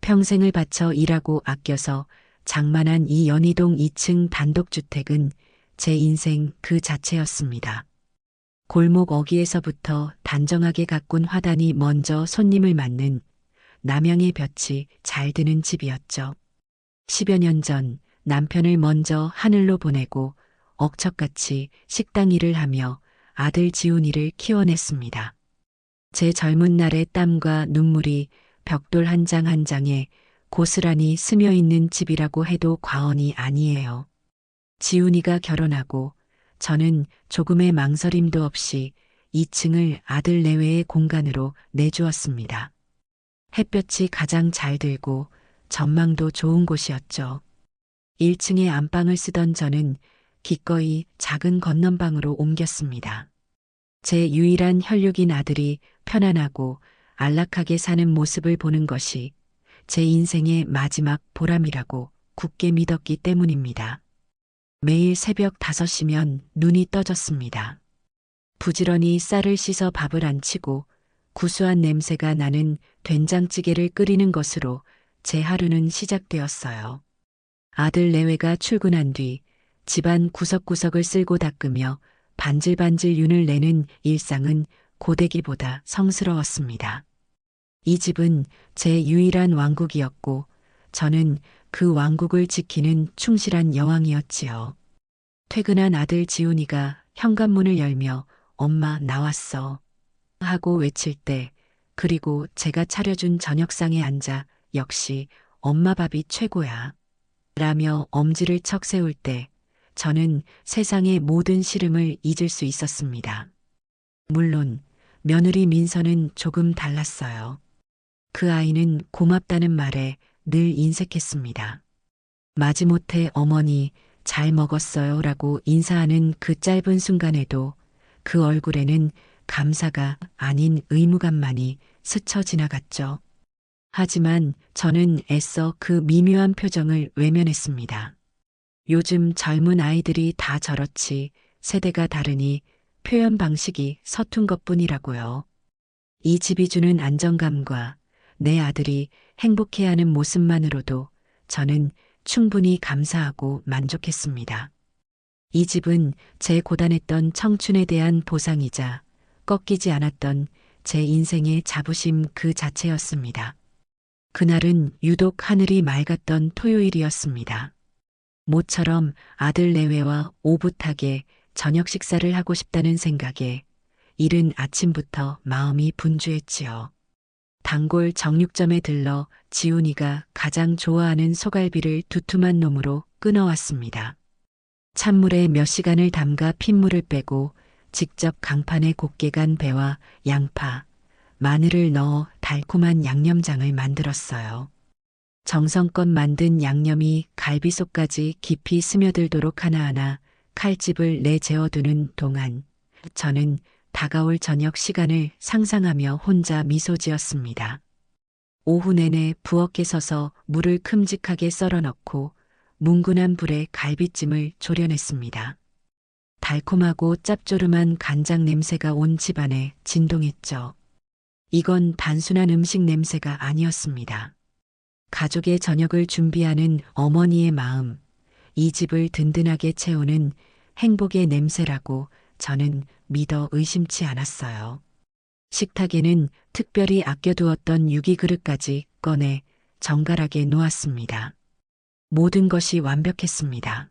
평생을 바쳐 일하고 아껴서 장만한 이 연희동 2층 단독주택은 제 인생 그 자체였습니다. 골목 어귀에서부터 단정하게 가꾼 화단이 먼저 손님을 맞는 남양의 볕이 잘 드는 집이었죠. 10여 년 전 남편을 먼저 하늘로 보내고 억척같이 식당 일을 하며 아들 지훈이를 키워냈습니다. 제 젊은 날의 땀과 눈물이 벽돌 한 장 한 장에 고스란히 스며 있는 집이라고 해도 과언이 아니에요. 지훈이가 결혼하고 저는 조금의 망설임도 없이 2층을 아들 내외의 공간으로 내주었습니다. 햇볕이 가장 잘 들고 전망도 좋은 곳이었죠. 1층에 안방을 쓰던 저는 기꺼이 작은 건넌방으로 옮겼습니다. 제 유일한 혈육인 아들이 편안하고 안락하게 사는 모습을 보는 것이 제 인생의 마지막 보람이라고 굳게 믿었기 때문입니다. 매일 새벽 5시면 눈이 떠졌습니다. 부지런히 쌀을 씻어 밥을 안 치고 구수한 냄새가 나는 된장찌개를 끓이는 것으로 제 하루는 시작되었어요. 아들 내외가 출근한 뒤 집안 구석구석을 쓸고 닦으며 반질반질 윤을 내는 일상은 고데기보다 성스러웠습니다. 이 집은 제 유일한 왕국이었고 저는 그 왕국을 지키는 충실한 여왕이었지요. 퇴근한 아들 지훈이가 현관문을 열며 엄마 나왔어 하고 외칠 때 그리고 제가 차려준 저녁상에 앉아 역시 엄마 밥이 최고야 라며 엄지를 척 세울 때 저는 세상의 모든 시름을 잊을 수 있었습니다. 물론 며느리 민서는 조금 달랐어요. 그 아이는 고맙다는 말에 늘 인색했습니다. 마지못해 어머니 잘 먹었어요 라고 인사하는 그 짧은 순간에도 그 얼굴에는 감사가 아닌 의무감만이 스쳐 지나갔죠. 하지만 저는 애써 그 미묘한 표정을 외면했습니다. 요즘 젊은 아이들이 다 저렇지 세대가 다르니 표현 방식이 서툰 것뿐이라고요. 이 집이 주는 안정감과 내 아들이 행복해하는 모습만으로도 저는 충분히 감사하고 만족했습니다. 이 집은 제 고단했던 청춘에 대한 보상이자 꺾이지 않았던 제 인생의 자부심 그 자체였습니다. 그날은 유독 하늘이 맑았던 토요일이었습니다. 모처럼 아들 내외와 오붓하게 저녁 식사를 하고 싶다는 생각에 이른 아침부터 마음이 분주했지요. 단골 정육점에 들러 지훈이가 가장 좋아하는 소갈비를 두툼한 놈으로 끊어왔습니다. 찬물에 몇 시간을 담가 핏물을 빼고 직접 강판에 곱게 간 배와 양파, 마늘을 넣어 달콤한 양념장을 만들었어요. 정성껏 만든 양념이 갈비 속까지 깊이 스며들도록 하나하나 칼집을 내재어두는 동안 저는 다가올 저녁 시간을 상상하며 혼자 미소 지었습니다. 오후 내내 부엌에 서서 물을 큼직하게 썰어 넣고 뭉근한 불에 갈비찜을 졸여냈습니다. 달콤하고 짭조름한 간장 냄새가 온 집안에 진동했죠. 이건 단순한 음식 냄새가 아니었습니다. 가족의 저녁을 준비하는 어머니의 마음, 이 집을 든든하게 채우는 행복의 냄새라고 저는 믿어 의심치 않았어요. 식탁에는 특별히 아껴두었던 유기 그릇까지 꺼내 정갈하게 놓았습니다. 모든 것이 완벽했습니다.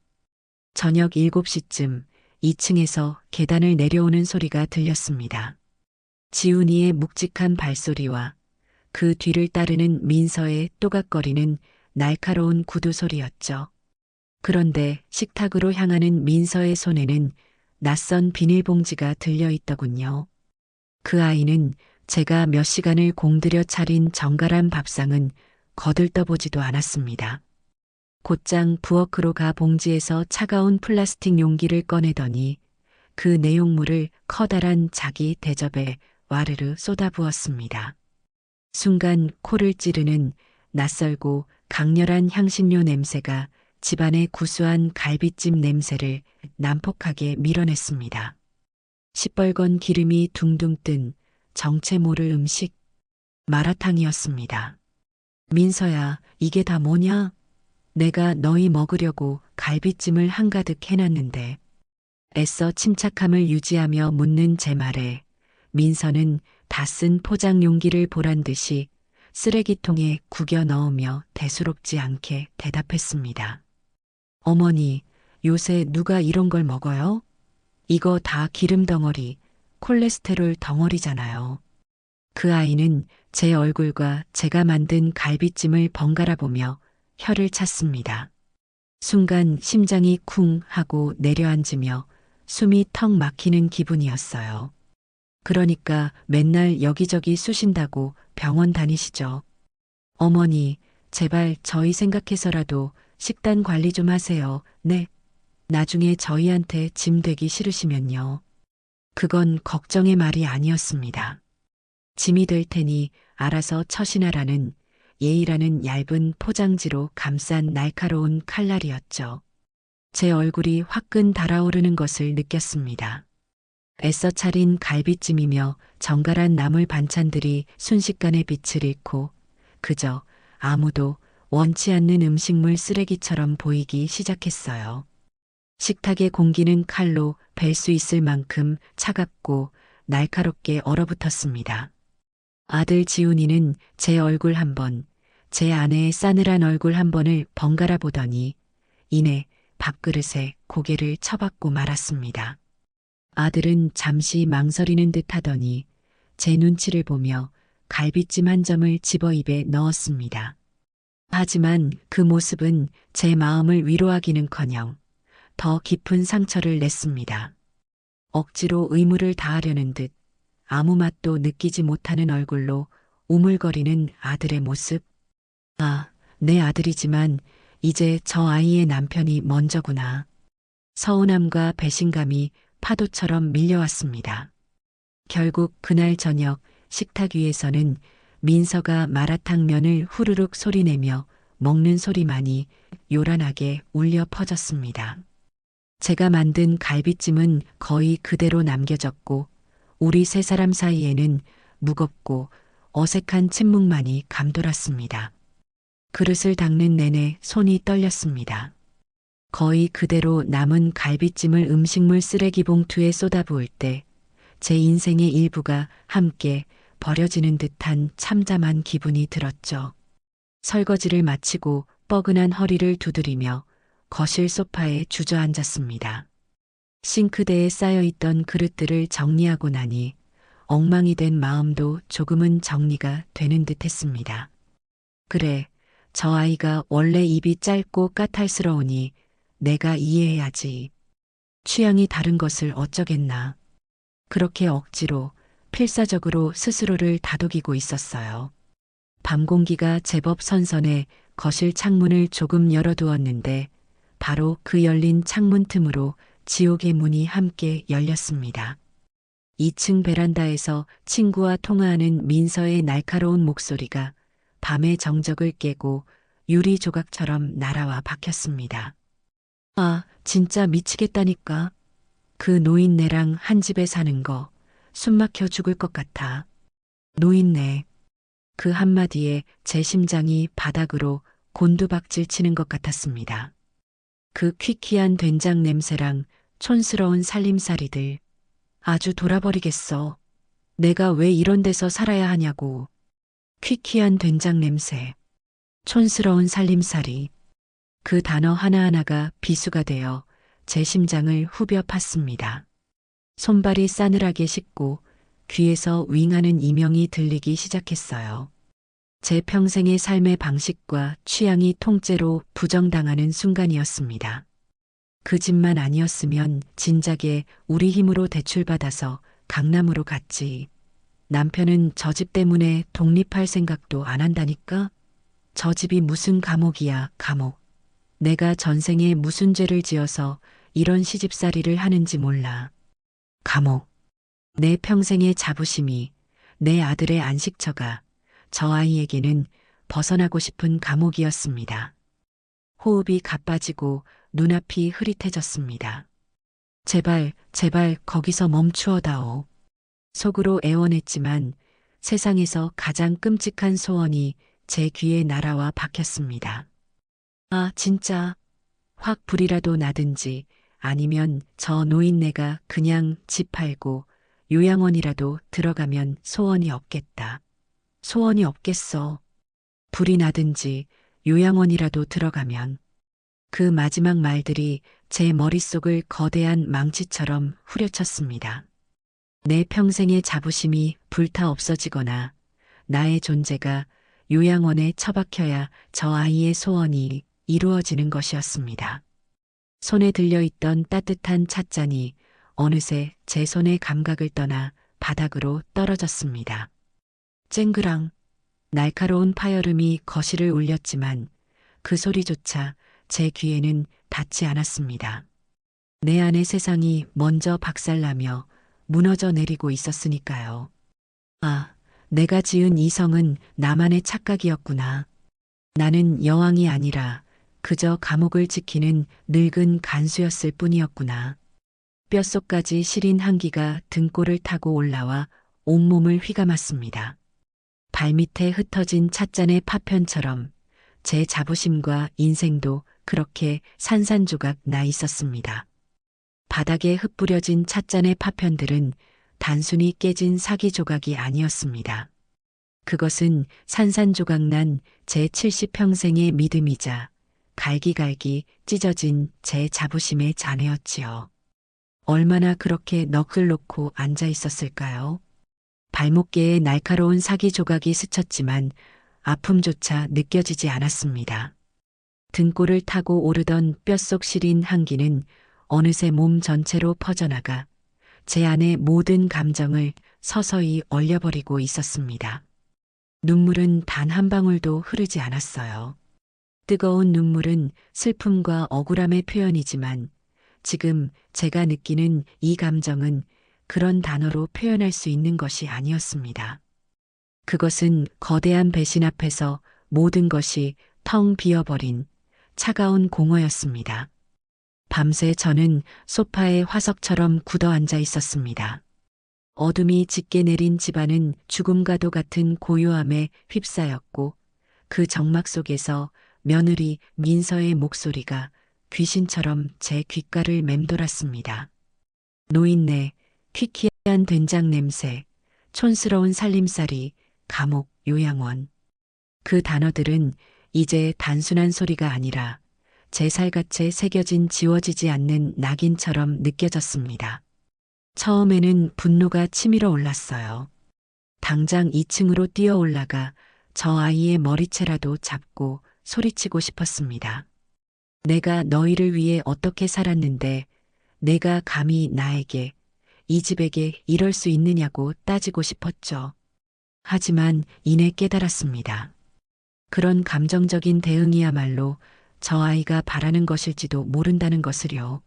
저녁 7시쯤 2층에서 계단을 내려오는 소리가 들렸습니다. 지훈이의 묵직한 발소리와 그 뒤를 따르는 민서의 또각거리는 날카로운 구두 소리였죠. 그런데 식탁으로 향하는 민서의 손에는 낯선 비닐봉지가 들려있더군요. 그 아이는 제가 몇 시간을 공들여 차린 정갈한 밥상은 거들떠보지도 않았습니다. 곧장 부엌으로 가 봉지에서 차가운 플라스틱 용기를 꺼내더니 그 내용물을 커다란 자기 대접에 와르르 쏟아부었습니다. 순간 코를 찌르는 낯설고 강렬한 향신료 냄새가 집안의 구수한 갈비찜 냄새를 난폭하게 밀어냈습니다. 시뻘건 기름이 둥둥 뜬 정체 모를 음식, 마라탕이었습니다. 민서야, 이게 다 뭐냐? 내가 너희 먹으려고 갈비찜을 한가득 해놨는데. 애써 침착함을 유지하며 묻는 제 말에 민서는 다 쓴 포장 용기를 보란 듯이 쓰레기통에 구겨 넣으며 대수롭지 않게 대답했습니다. 어머니, 요새 누가 이런 걸 먹어요? 이거 다 기름 덩어리, 콜레스테롤 덩어리잖아요. 그 아이는 제 얼굴과 제가 만든 갈비찜을 번갈아 보며 혀를 찼습니다. 순간 심장이 쿵 하고 내려앉으며 숨이 턱 막히는 기분이었어요. 그러니까 맨날 여기저기 쑤신다고 병원 다니시죠. 어머니, 제발 저희 생각해서라도 식단 관리 좀 하세요. 네. 나중에 저희한테 짐 되기 싫으시면요. 그건 걱정의 말이 아니었습니다. 짐이 될 테니 알아서 처신하라는 예의라는 얇은 포장지로 감싼 날카로운 칼날이었죠. 제 얼굴이 화끈 달아오르는 것을 느꼈습니다. 애써 차린 갈비찜이며 정갈한 나물 반찬들이 순식간에 빛을 잃고 그저 아무도 원치 않는 음식물 쓰레기처럼 보이기 시작했어요. 식탁의 공기는 칼로 벨 수 있을 만큼 차갑고 날카롭게 얼어붙었습니다. 아들 지훈이는 제 얼굴 한 번, 제 아내의 싸늘한 얼굴 한 번을 번갈아 보더니 이내 밥그릇에 고개를 쳐박고 말았습니다. 아들은 잠시 망설이는 듯 하더니 제 눈치를 보며 갈비찜 한 점을 집어 입에 넣었습니다. 하지만 그 모습은 제 마음을 위로하기는커녕 더 깊은 상처를 냈습니다. 억지로 의무를 다하려는 듯 아무 맛도 느끼지 못하는 얼굴로 우물거리는 아들의 모습. 아, 내 아들이지만 이제 저 아이의 남편이 먼저구나. 서운함과 배신감이 파도처럼 밀려왔습니다. 결국 그날 저녁 식탁 위에서는 민서가 마라탕면을 후루룩 소리내며 먹는 소리만이 요란하게 울려 퍼졌습니다. 제가 만든 갈비찜은 거의 그대로 남겨졌고 우리 세 사람 사이에는 무겁고 어색한 침묵만이 감돌았습니다. 그릇을 닦는 내내 손이 떨렸습니다. 거의 그대로 남은 갈비찜을 음식물 쓰레기 봉투에 쏟아부을 때 제 인생의 일부가 함께 버려지는 듯한 참담한 기분이 들었죠. 설거지를 마치고 뻐근한 허리를 두드리며 거실 소파에 주저앉았습니다. 싱크대에 쌓여있던 그릇들을 정리하고 나니 엉망이 된 마음도 조금은 정리가 되는 듯 했습니다. 그래, 저 아이가 원래 입이 짧고 까탈스러우니 내가 이해해야지. 취향이 다른 것을 어쩌겠나. 그렇게 억지로 필사적으로 스스로를 다독이고 있었어요. 밤 공기가 제법 선선해 거실 창문을 조금 열어두었는데 바로 그 열린 창문 틈으로 지옥의 문이 함께 열렸습니다. 2층 베란다에서 친구와 통화하는 민서의 날카로운 목소리가 밤의 정적을 깨고 유리 조각처럼 날아와 박혔습니다. 아, 진짜 미치겠다니까. 그 노인네랑 한 집에 사는 거 숨막혀 죽을 것 같아. 노인네. 그 한마디에 제 심장이 바닥으로 곤두박질 치는 것 같았습니다. 그 퀴퀴한 된장 냄새랑 촌스러운 살림살이들. 아주 돌아버리겠어. 내가 왜 이런 데서 살아야 하냐고. 퀴퀴한 된장 냄새. 촌스러운 살림살이. 그 단어 하나하나가 비수가 되어 제 심장을 후벼 팠습니다. 손발이 싸늘하게 식고 귀에서 윙하는 이명이 들리기 시작했어요. 제 평생의 삶의 방식과 취향이 통째로 부정당하는 순간이었습니다. 그 집만 아니었으면 진작에 우리 힘으로 대출받아서 강남으로 갔지. 남편은 저 집 때문에 독립할 생각도 안 한다니까? 저 집이 무슨 감옥이야, 감옥. 내가 전생에 무슨 죄를 지어서 이런 시집살이를 하는지 몰라. 감옥. 내 평생의 자부심이, 내 아들의 안식처가 저 아이에게는 벗어나고 싶은 감옥이었습니다. 호흡이 가빠지고 눈앞이 흐릿해졌습니다. 제발, 제발 거기서 멈추어다오. 속으로 애원했지만 세상에서 가장 끔찍한 소원이 제 귀에 날아와 박혔습니다. 아, 진짜. 확 불이라도 나든지 아니면 저 노인네가 그냥 집 팔고 요양원이라도 들어가면 소원이 없겠다. 소원이 없겠어. 불이 나든지 요양원이라도 들어가면. 그 마지막 말들이 제 머릿속을 거대한 망치처럼 후려쳤습니다. 내 평생의 자부심이 불타 없어지거나 나의 존재가 요양원에 처박혀야 저 아이의 소원이 이루어지는 것이었습니다. 손에 들려있던 따뜻한 찻잔이 어느새 제 손의 감각을 떠나 바닥으로 떨어졌습니다. 쨍그랑 날카로운 파열음이 거실을 울렸지만 그 소리조차 제 귀에는 닿지 않았습니다. 내 안의 세상이 먼저 박살나며 무너져 내리고 있었으니까요. 아, 내가 지은 이성은 나만의 착각이었구나. 나는 여왕이 아니라 그저 감옥을 지키는 늙은 간수였을 뿐이었구나. 뼛속까지 시린 한기가 등골을 타고 올라와 온몸을 휘감았습니다. 발밑에 흩어진 찻잔의 파편처럼 제 자부심과 인생도 그렇게 산산조각 나 있었습니다. 바닥에 흩뿌려진 찻잔의 파편들은 단순히 깨진 사기 조각이 아니었습니다. 그것은 산산조각 난 제 70평생의 믿음이자 갈기갈기 찢어진 제 자부심의 잔해였지요. 얼마나 그렇게 넋을 놓고 앉아 있었을까요? 발목계에 날카로운 사기 조각이 스쳤지만 아픔조차 느껴지지 않았습니다. 등골을 타고 오르던 뼛속 시린 한기는 어느새 몸 전체로 퍼져나가 제 안의 모든 감정을 서서히 얼려버리고 있었습니다. 눈물은 단 한 방울도 흐르지 않았어요. 뜨거운 눈물은 슬픔과 억울함의 표현이지만 지금 제가 느끼는 이 감정은 그런 단어로 표현할 수 있는 것이 아니었습니다. 그것은 거대한 배신 앞에서 모든 것이 텅 비어버린 차가운 공허였습니다. 밤새 저는 소파에 화석처럼 굳어 앉아 있었습니다. 어둠이 짙게 내린 집안은 죽음과도 같은 고요함에 휩싸였고 그 정막 속에서 며느리 민서의 목소리가 귀신처럼 제 귓가를 맴돌았습니다. 노인네, 퀴퀴한 된장 냄새, 촌스러운 살림살이, 감옥, 요양원. 그 단어들은 이제 단순한 소리가 아니라 제 살갗에 새겨진 지워지지 않는 낙인처럼 느껴졌습니다. 처음에는 분노가 치밀어 올랐어요. 당장 2층으로 뛰어 올라가 저 아이의 머리채라도 잡고 소리치고 싶었습니다. 내가 너희를 위해 어떻게 살았는데 내가 감히 나에게, 이 집에게 이럴 수 있느냐고 따지고 싶었죠. 하지만 이내 깨달았습니다. 그런 감정적인 대응이야말로 저 아이가 바라는 것일지도 모른다는 것을요.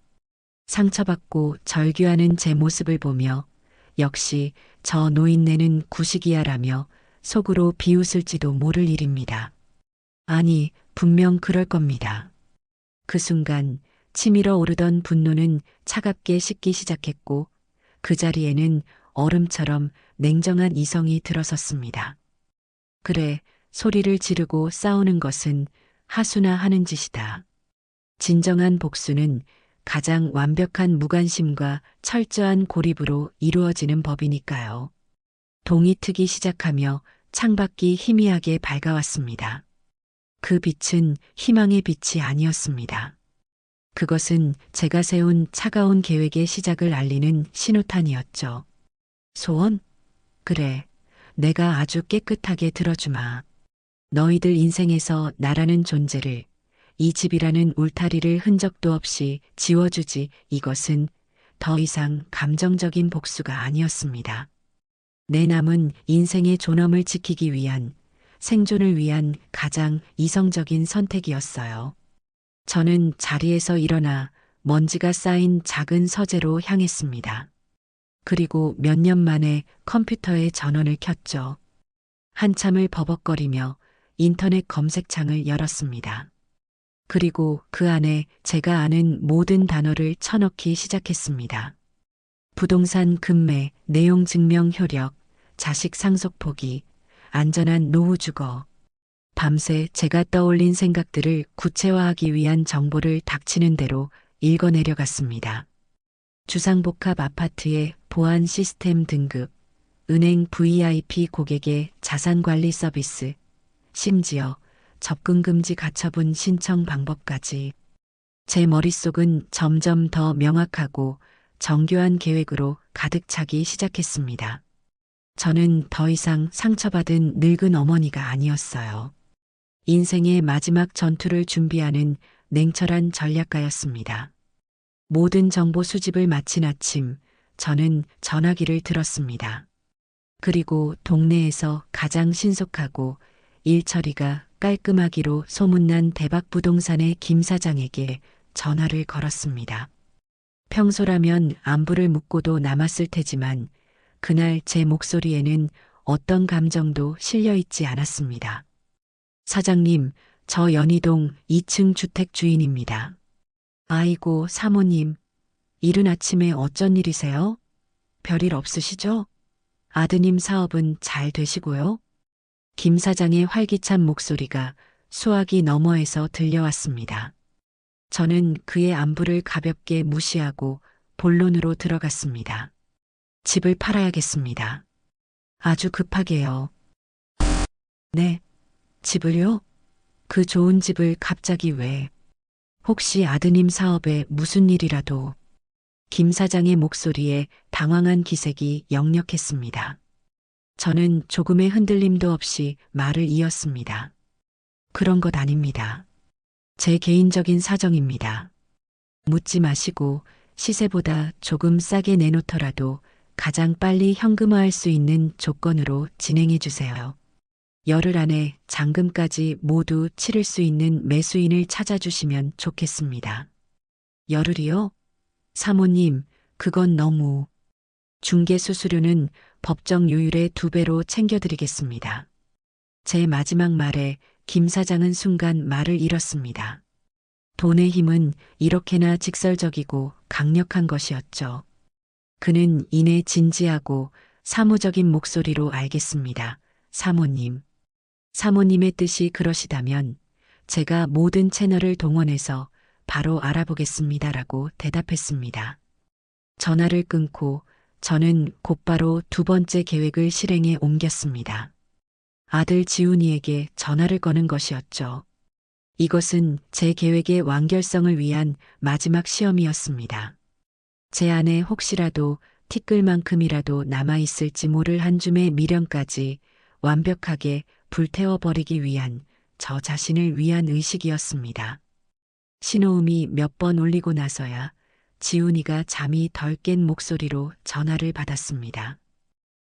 상처받고 절규하는 제 모습을 보며 역시 저 노인네는 구식이야라며 속으로 비웃을지도 모를 일입니다. 아니, 분명 그럴 겁니다. 그 순간 치밀어 오르던 분노는 차갑게 식기 시작했고 그 자리에는 얼음처럼 냉정한 이성이 들어섰습니다. 그래, 소리를 지르고 싸우는 것은 하수나 하는 짓이다. 진정한 복수는 가장 완벽한 무관심과 철저한 고립으로 이루어지는 법이니까요. 동이 트기 시작하며 창밖이 희미하게 밝아왔습니다. 그 빛은 희망의 빛이 아니었습니다. 그것은 제가 세운 차가운 계획의 시작을 알리는 신호탄이었죠. 소원? 그래, 내가 아주 깨끗하게 들어주마. 너희들 인생에서 나라는 존재를, 이 집이라는 울타리를 흔적도 없이 지워주지. 이것은 더 이상 감정적인 복수가 아니었습니다. 내 남은 인생의 존엄을 지키기 위한, 생존을 위한 가장 이성적인 선택이었어요. 저는 자리에서 일어나 먼지가 쌓인 작은 서재로 향했습니다. 그리고 몇 년 만에 컴퓨터의 전원을 켰죠. 한참을 버벅거리며 인터넷 검색창을 열었습니다. 그리고 그 안에 제가 아는 모든 단어를 쳐넣기 시작했습니다. 부동산 급매, 내용 증명 효력, 자식 상속 포기, 안전한 노후 주거. 밤새 제가 떠올린 생각들을 구체화하기 위한 정보를 닥치는 대로 읽어내려갔습니다. 주상복합 아파트의 보안 시스템 등급, 은행 VIP 고객의 자산관리 서비스, 심지어 접근금지 가처분 신청 방법까지. 제 머릿속은 점점 더 명확하고 정교한 계획으로 가득 차기 시작했습니다. 저는 더 이상 상처받은 늙은 어머니가 아니었어요. 인생의 마지막 전투를 준비하는 냉철한 전략가였습니다. 모든 정보 수집을 마친 아침, 저는 전화기를 들었습니다. 그리고 동네에서 가장 신속하고 일 처리가 깔끔하기로 소문난 대박 부동산의 김 사장에게 전화를 걸었습니다. 평소라면 안부를 묻고도 남았을 테지만 그날 제 목소리에는 어떤 감정도 실려 있지 않았습니다. 사장님, 저 연희동 2층 주택 주인입니다. 아이고, 사모님, 이른 아침에 어쩐 일이세요? 별일 없으시죠? 아드님 사업은 잘 되시고요? 김 사장의 활기찬 목소리가 수화기 너머에서 들려왔습니다. 저는 그의 안부를 가볍게 무시하고 본론으로 들어갔습니다. 집을 팔아야겠습니다. 아주 급하게요. 네, 집을요? 그 좋은 집을 갑자기 왜? 혹시 아드님 사업에 무슨 일이라도? 김 사장의 목소리에 당황한 기색이 역력했습니다. 저는 조금의 흔들림도 없이 말을 이었습니다. 그런 것 아닙니다. 제 개인적인 사정입니다. 묻지 마시고 시세보다 조금 싸게 내놓더라도 가장 빨리 현금화할 수 있는 조건으로 진행해 주세요. 열흘 안에 잔금까지 모두 치를 수 있는 매수인을 찾아주시면 좋겠습니다. 열흘이요? 사모님, 그건 너무. 중개 수수료는 법정 요율의 2배로 챙겨드리겠습니다. 제 마지막 말에 김 사장은 순간 말을 잃었습니다. 돈의 힘은 이렇게나 직설적이고 강력한 것이었죠. 그는 이내 진지하고 사무적인 목소리로 알겠습니다. 사모님. 사모님의 뜻이 그러시다면 제가 모든 채널을 동원해서 바로 알아보겠습니다라고 대답했습니다. 전화를 끊고 저는 곧바로 2번째 계획을 실행에 옮겼습니다. 아들 지훈이에게 전화를 거는 것이었죠. 이것은 제 계획의 완결성을 위한 마지막 시험이었습니다. 제 안에 혹시라도 티끌만큼이라도 남아있을지 모를 한 줌의 미련까지 완벽하게 불태워버리기 위한 저 자신을 위한 의식이었습니다. 신호음이 몇 번 울리고 나서야 지훈이가 잠이 덜 깬 목소리로 전화를 받았습니다.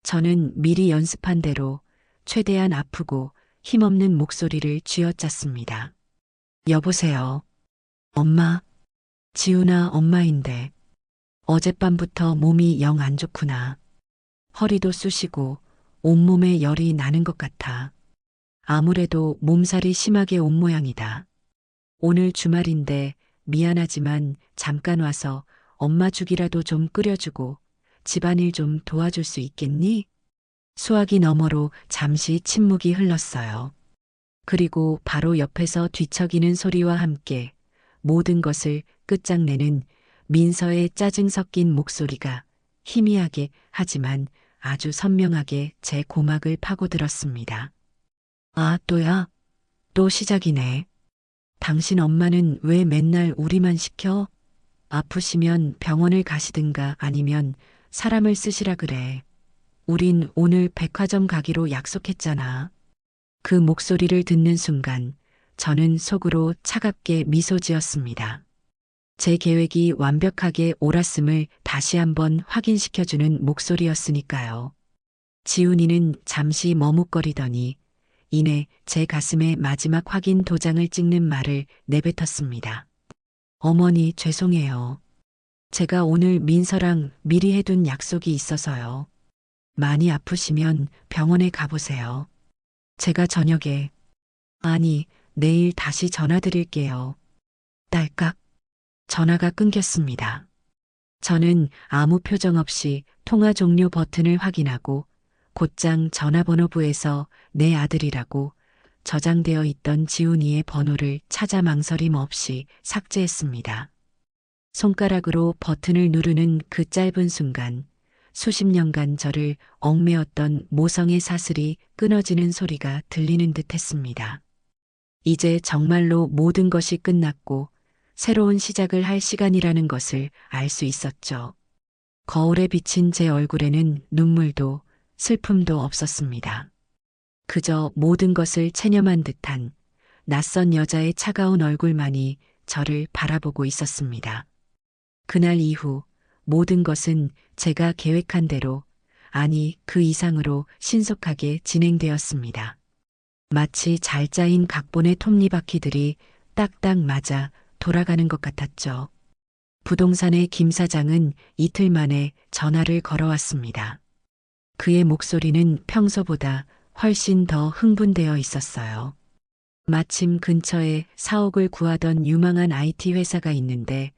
저는 미리 연습한 대로 최대한 아프고 힘없는 목소리를 쥐어짰습니다. 여보세요. 엄마. 지훈아, 엄마인데. 어젯밤부터 몸이 영 안 좋구나. 허리도 쑤시고 온몸에 열이 나는 것 같아. 아무래도 몸살이 심하게 온 모양이다. 오늘 주말인데 미안하지만 잠깐 와서 엄마 죽이라도 좀 끓여주고 집안일 좀 도와줄 수 있겠니? 수화기 너머로 잠시 침묵이 흘렀어요. 그리고 바로 옆에서 뒤척이는 소리와 함께 모든 것을 끝장내는 민서의 짜증 섞인 목소리가 희미하게 하지만 아주 선명하게 제 고막을 파고들었습니다. 아, 또야? 또 시작이네. 당신 엄마는 왜 맨날 우리만 시켜? 아프시면 병원을 가시든가 아니면 사람을 쓰시라 그래. 우린 오늘 백화점 가기로 약속했잖아. 그 목소리를 듣는 순간 저는 속으로 차갑게 미소 지었습니다. 제 계획이 완벽하게 옳았음을 다시 한번 확인시켜주는 목소리였으니까요. 지훈이는 잠시 머뭇거리더니 이내 제 가슴에 마지막 확인 도장을 찍는 말을 내뱉었습니다. 어머니, 죄송해요. 제가 오늘 민서랑 미리 해둔 약속이 있어서요. 많이 아프시면 병원에 가보세요. 제가 저녁에, 아니, 내일 다시 전화드릴게요. 딸깍. 전화가 끊겼습니다. 저는 아무 표정 없이 통화 종료 버튼을 확인하고 곧장 전화번호부에서 내 아들이라고 저장되어 있던 지훈이의 번호를 찾아 망설임 없이 삭제했습니다. 손가락으로 버튼을 누르는 그 짧은 순간 수십 년간 저를 얽매었던 모성의 사슬이 끊어지는 소리가 들리는 듯 했습니다. 이제 정말로 모든 것이 끝났고 새로운 시작을 할 시간이라는 것을 알 수 있었죠. 거울에 비친 제 얼굴에는 눈물도 슬픔도 없었습니다. 그저 모든 것을 체념한 듯한 낯선 여자의 차가운 얼굴만이 저를 바라보고 있었습니다. 그날 이후 모든 것은 제가 계획한 대로, 아니 그 이상으로 신속하게 진행되었습니다. 마치 잘 짜인 각본의 톱니바퀴들이 딱딱 맞아 돌아가는 것 같았죠. 부동산의 김 사장은 이틀 만에 전화를 걸어왔습니다. 그의 목소리는 평소보다 훨씬 더 흥분되어 있었어요. 마침 근처에 사옥을 구하던 유망한 IT 회사가 있는데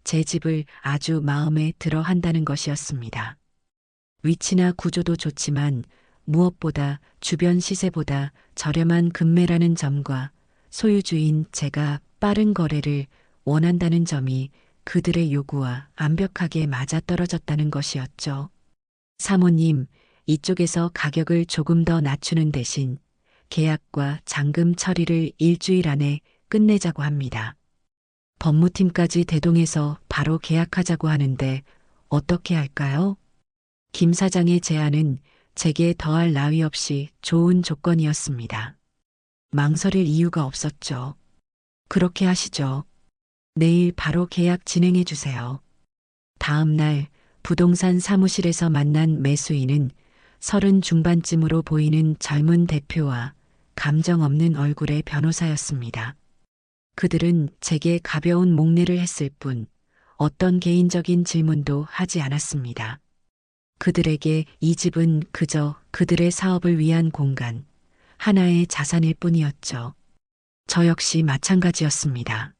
제 집을 아주 마음에 들어 한다는 것이었습니다. 위치나 구조도 좋지만 무엇보다 주변 시세보다 저렴한 금매라는 점과 소유주인 제가 빠른 거래를 원한다는 점이 그들의 요구와 완벽하게 맞아떨어졌다는 것이었죠. 사모님, 이쪽에서 가격을 조금 더 낮추는 대신 계약과 잔금 처리를 일주일 안에 끝내자고 합니다. 법무팀까지 대동해서 바로 계약하자고 하는데 어떻게 할까요? 김 사장의 제안은 제게 더할 나위 없이 좋은 조건이었습니다. 망설일 이유가 없었죠. 그렇게 하시죠. 내일 바로 계약 진행해 주세요. 다음 날 부동산 사무실에서 만난 매수인은 30 중반쯤으로 보이는 젊은 대표와 감정 없는 얼굴의 변호사였습니다. 그들은 제게 가벼운 목례를 했을 뿐 어떤 개인적인 질문도 하지 않았습니다. 그들에게 이 집은 그저 그들의 사업을 위한 공간, 하나의 자산일 뿐이었죠. 저 역시 마찬가지였습니다.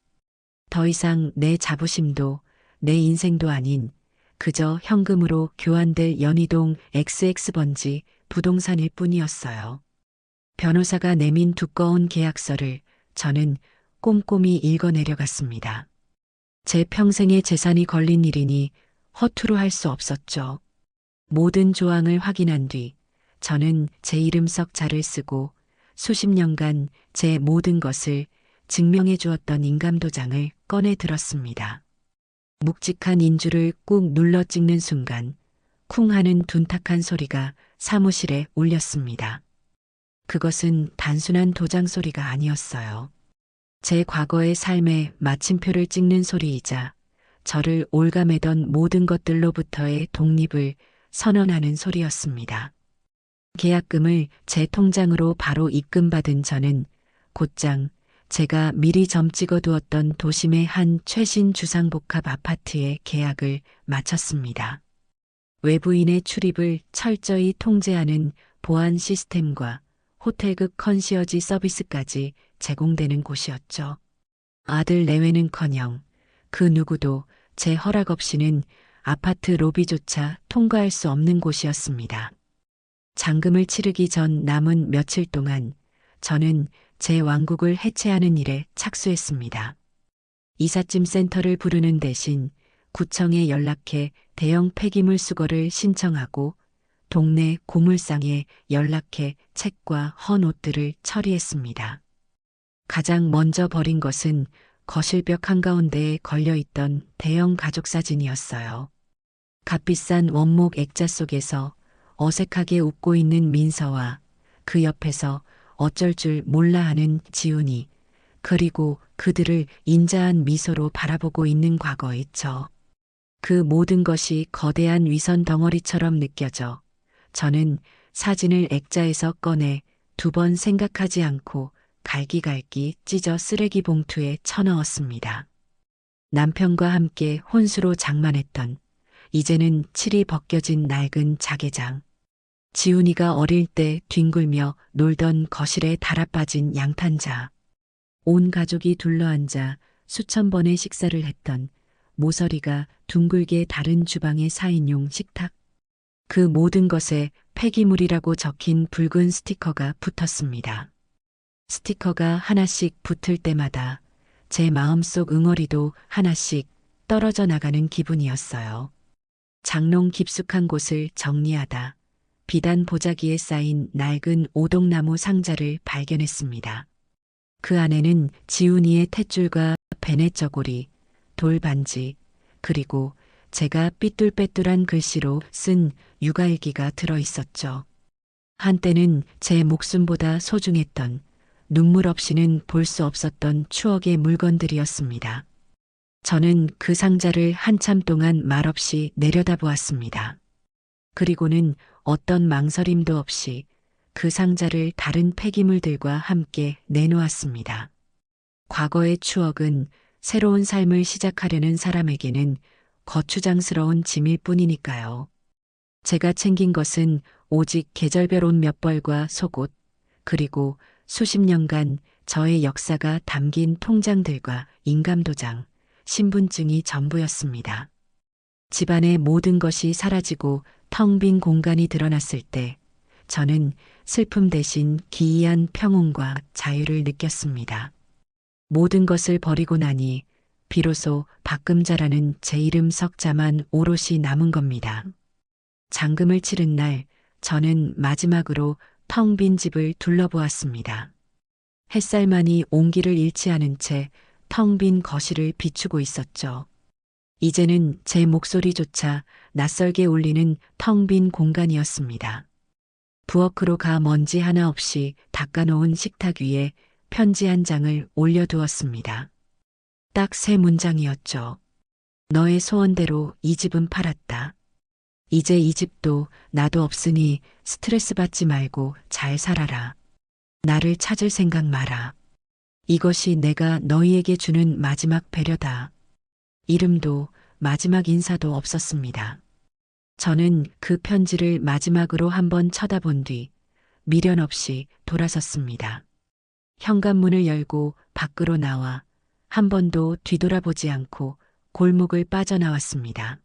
더 이상 내 자부심도 내 인생도 아닌 그저 현금으로 교환될 연희동 XX번지 부동산일 뿐이었어요. 변호사가 내민 두꺼운 계약서를 저는 꼼꼼히 읽어내려갔습니다. 제 평생의 재산이 걸린 일이니 허투루 할 수 없었죠. 모든 조항을 확인한 뒤 저는 제 이름 석 자를 쓰고 수십 년간 제 모든 것을 증명해 주었던 인감도장을 꺼내 들었습니다. 묵직한 인주를 꾹 눌러 찍는 순간 쿵 하는 둔탁한 소리가 사무실에 울렸습니다. 그것은 단순한 도장 소리가 아니었어요. 제 과거의 삶의 마침표를 찍는 소리이자 저를 올가매던 모든 것들로부터의 독립을 선언하는 소리였습니다. 계약금을 제 통장으로 바로 입금받은 저는 곧장 제가 미리 점 찍어두었던 도심의 한 최신 주상복합 아파트의 계약을 마쳤습니다. 외부인의 출입을 철저히 통제하는 보안 시스템과 호텔급 컨시어지 서비스까지 제공되는 곳이었죠. 아들 내외는커녕 그 누구도 제 허락 없이는 아파트 로비조차 통과할 수 없는 곳이었습니다. 잔금을 치르기 전 남은 며칠 동안 저는 제 왕국을 해체하는 일에 착수했습니다. 이삿짐 센터를 부르는 대신 구청에 연락해 대형 폐기물 수거를 신청하고 동네 고물상에 연락해 책과 헌 옷들을 처리했습니다. 가장 먼저 버린 것은 거실벽 한가운데에 걸려있던 대형 가족 사진이었어요. 값비싼 원목 액자 속에서 어색하게 웃고 있는 민서와 그 옆에서 어쩔 줄 몰라 하는 지훈이, 그리고 그들을 인자한 미소로 바라보고 있는 과거의 저. 그 모든 것이 거대한 위선 덩어리처럼 느껴져 저는 사진을 액자에서 꺼내 2번 생각하지 않고 갈기갈기 찢어 쓰레기 봉투에 쳐넣었습니다. 남편과 함께 혼수로 장만했던 이제는 칠이 벗겨진 낡은 자개장. 지훈이가 어릴 때 뒹굴며 놀던 거실에 달아빠진 양탄자. 온 가족이 둘러앉아 수천 번의 식사를 했던 모서리가 둥글게 다른 주방의 4인용 식탁. 그 모든 것에 폐기물이라고 적힌 붉은 스티커가 붙었습니다. 스티커가 하나씩 붙을 때마다 제 마음속 응어리도 하나씩 떨어져 나가는 기분이었어요. 장롱 깊숙한 곳을 정리하다 비단 보자기에 쌓인 낡은 오동나무 상자를 발견했습니다. 그 안에는 지훈이의 탯줄과 베넷 저고리, 돌반지, 그리고 제가 삐뚤빼뚤한 글씨로 쓴 육아일기가 들어 있었죠. 한때는 제 목숨보다 소중했던 눈물 없이는 볼 수 없었던 추억의 물건들이었습니다. 저는 그 상자를 한참 동안 말없이 내려다보았습니다. 그리고는 어떤 망설임도 없이 그 상자를 다른 폐기물들과 함께 내놓았습니다. 과거의 추억은 새로운 삶을 시작하려는 사람에게는 거추장스러운 짐일 뿐이니까요. 제가 챙긴 것은 오직 계절별 옷 몇 벌과 속옷, 그리고 수십 년간 저의 역사가 담긴 통장들과 인감도장, 신분증이 전부였습니다. 집안의 모든 것이 사라지고 텅 빈 공간이 드러났을 때 저는 슬픔 대신 기이한 평온과 자유를 느꼈습니다. 모든 것을 버리고 나니 비로소 박금자라는 제 이름 석자만 오롯이 남은 겁니다. 잔금을 치른 날 저는 마지막으로 텅 빈 집을 둘러보았습니다. 햇살만이 온기를 잃지 않은 채 텅 빈 거실을 비추고 있었죠. 이제는 제 목소리조차 낯설게 울리는 텅 빈 공간이었습니다. 부엌으로 가 먼지 하나 없이 닦아놓은 식탁 위에 편지 한 장을 올려두었습니다. 딱 세 문장이었죠. 너의 소원대로 이 집은 팔았다. 이제 이 집도 나도 없으니 스트레스 받지 말고 잘 살아라. 나를 찾을 생각 마라. 이것이 내가 너희에게 주는 마지막 배려다. 이름도 마지막 인사도 없었습니다. 저는 그 편지를 마지막으로 한번 쳐다본 뒤 미련 없이 돌아섰습니다. 현관문을 열고 밖으로 나와 한 번도 뒤돌아보지 않고 골목을 빠져나왔습니다.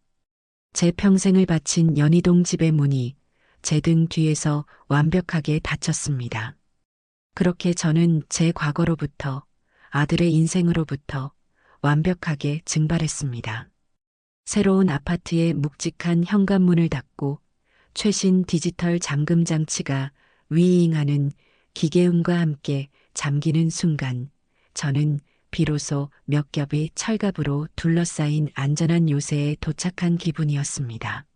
제 평생을 바친 연희동 집의 문이 제 등 뒤에서 완벽하게 닫혔습니다. 그렇게 저는 제 과거로부터 아들의 인생으로부터 완벽하게 증발했습니다. 새로운 아파트의 묵직한 현관문을 닫고 최신 디지털 잠금 장치가 위잉하는 기계음과 함께 잠기는 순간 저는 비로소 몇 겹의 철갑으로 둘러싸인 안전한 요새에 도착한 기분이었습니다.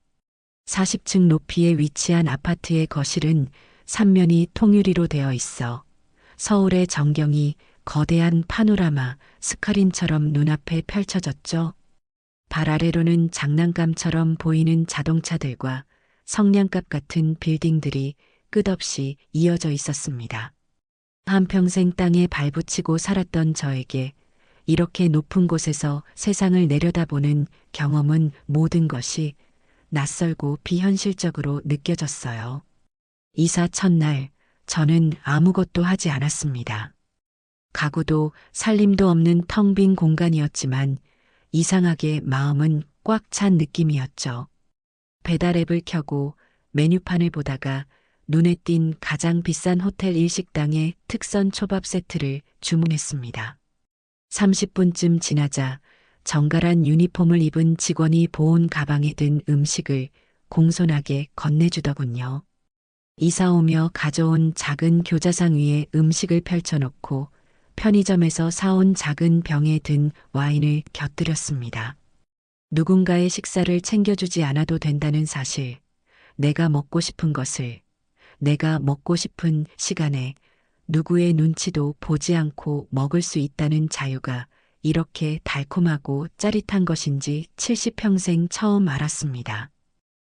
40층 높이에 위치한 아파트의 거실은 3면이 통유리로 되어 있어 서울의 전경이 거대한 파노라마 스크린처럼 눈앞에 펼쳐졌죠. 발 아래로는 장난감처럼 보이는 자동차들과 성냥갑 같은 빌딩들이 끝없이 이어져 있었습니다. 한평생 땅에 발붙이고 살았던 저에게 이렇게 높은 곳에서 세상을 내려다보는 경험은 모든 것이 낯설고 비현실적으로 느껴졌어요. 이사 첫날 저는 아무것도 하지 않았습니다. 가구도 살림도 없는 텅 빈 공간이었지만 이상하게 마음은 꽉 찬 느낌이었죠. 배달 앱을 켜고 메뉴판을 보다가 눈에 띈 가장 비싼 호텔 일식당의 특선 초밥 세트를 주문했습니다. 30분쯤 지나자 정갈한 유니폼을 입은 직원이 보온 가방에 든 음식을 공손하게 건네주더군요. 이사 오며 가져온 작은 교자상 위에 음식을 펼쳐놓고 편의점에서 사온 작은 병에 든 와인을 곁들였습니다. 누군가의 식사를 챙겨주지 않아도 된다는 사실, 내가 먹고 싶은 것을, 내가 먹고 싶은 시간에 누구의 눈치도 보지 않고 먹을 수 있다는 자유가 이렇게 달콤하고 짜릿한 것인지 70평생 처음 알았습니다.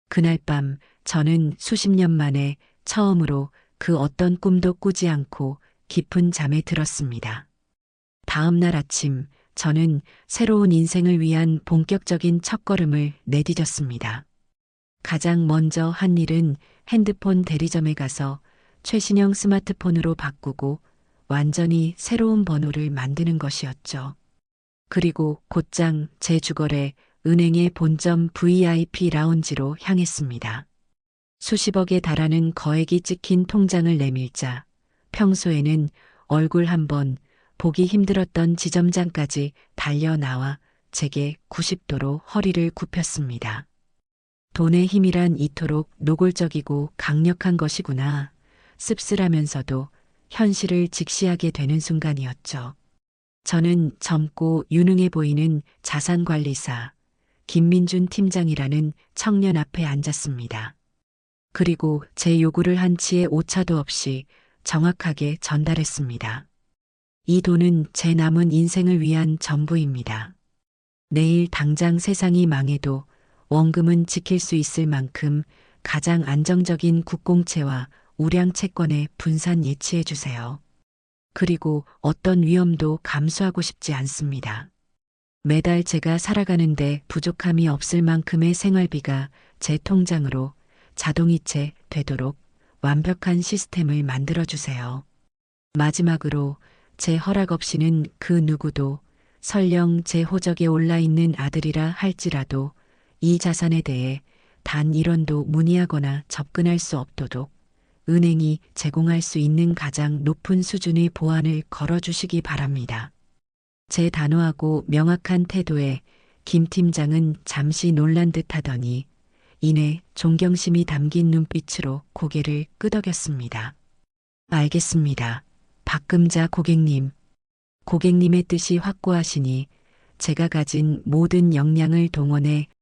그날 밤 저는 수십 년 만에 처음으로 그 어떤 꿈도 꾸지 않고 깊은 잠에 들었습니다. 다음 날 아침 저는 새로운 인생을 위한 본격적인 첫걸음을 내디뎠습니다. 가장 먼저 한 일은 핸드폰 대리점에 가서 최신형 스마트폰으로 바꾸고 완전히 새로운 번호를 만드는 것이었죠. 그리고 곧장 제 주거래 은행의 본점 VIP 라운지로 향했습니다. 수십억에 달하는 거액이 찍힌 통장을 내밀자 평소에는 얼굴 한번 보기 힘들었던 지점장까지 달려 나와 제게 90도로 허리를 굽혔습니다. 돈의 힘이란 이토록 노골적이고 강력한 것이구나. 씁쓸하면서도 현실을 직시하게 되는 순간이었죠. 저는 젊고 유능해 보이는 자산관리사 김민준 팀장이라는 청년 앞에 앉았습니다. 그리고 제 요구를 한치의 오차도 없이 정확하게 전달했습니다. 이 돈은 제 남은 인생을 위한 전부입니다. 내일 당장 세상이 망해도 원금은 지킬 수 있을 만큼 가장 안정적인 국공채와 우량 채권에 분산 예치해 주세요. 그리고 어떤 위험도 감수하고 싶지 않습니다. 매달 제가 살아가는데 부족함이 없을 만큼의 생활비가 제 통장으로 자동이체 되도록 완벽한 시스템을 만들어 주세요. 마지막으로 제 허락 없이는 그 누구도 설령 제 호적에 올라 있는 아들이라 할지라도 이 자산에 대해 단 1원도 문의하거나 접근할 수 없도록 은행이 제공할 수 있는 가장 높은 수준의 보안을 걸어주시기 바랍니다. 제 단호하고 명확한 태도에 김 팀장은 잠시 놀란 듯 하더니 이내 존경심이 담긴 눈빛으로 고개를 끄덕였습니다. 알겠습니다. 박금자 고객님. 고객님의 뜻이 확고하시니 제가 가진 모든 역량을 동원해